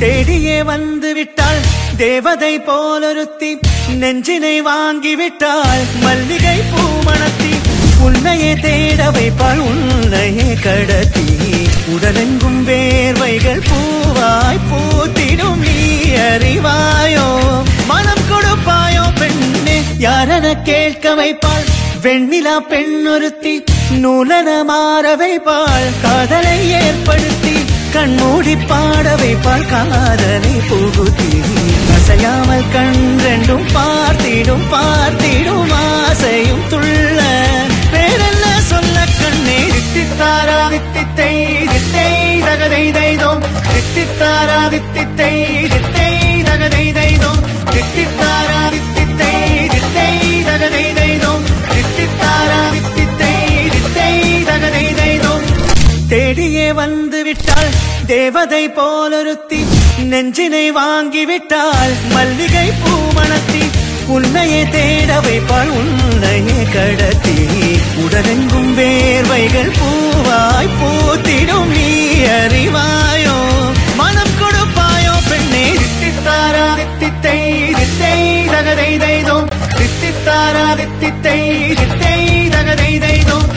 தேடியே வந்து விட்டாள் தேவதை போலொருத்தி நெஞ்சினை வாங்கி விட்டாள் மல்லிகை பூ மணத்தி உன்னையே தேட வைப்பாள் உன்னையே கடத்தி உடலெங்கும் வேர்வைகள் பூவாய் பூத்திடும் நீ அறிவாயோ மனம் கொடுப்பாயோ பெண்ணே யாரென கேட்க வைப்பாள் வெண்ணிலா பெண்ணொருத்தி நூலன மாற வைப்பாள் காதலை ஏற்படுத்தி கண்மூடி பாட வைப்பாள் காதலை புகுத்தி அசையாமல் கண் ரெண்டும் பார்த்திடும் பார்த்திடும் ஆசையும் துள்ள பேரெல்ல சொல்ல கண்ணே தித்தித்தாரா தித்தித்தை தித்தை தகதை தைதோம் தித்தித்தாரா தித்தித்தை தித்தை தகதை தைதோம் தித்தித்தாரா தித்தித்தை தித்தை தகதை தைதோம் தித்தித்தாரா தித்தித்தை தித்தை தகதை தைதோம் தேடியே வந்து விட்டாள் தேவதை போலொருத்தி நெஞ்சினை வாங்கி விட்டாள் மல்லிகை பூ மணத்தி உன்னையே தேட வைப்பாள் உன்னையே கடத்தி உடலெங்கும் வேர்வைகள் பூவாய் பூத்திடும் நீ அறிவாயோ மனம் கொடுப்பாயோ பெண்ணே தித்தித்தாரா தித்தித்தை தித்தை தகதை தைதோம் தித்தித்தாரா தித்தித்தை தித்தை தகதை தைதோம்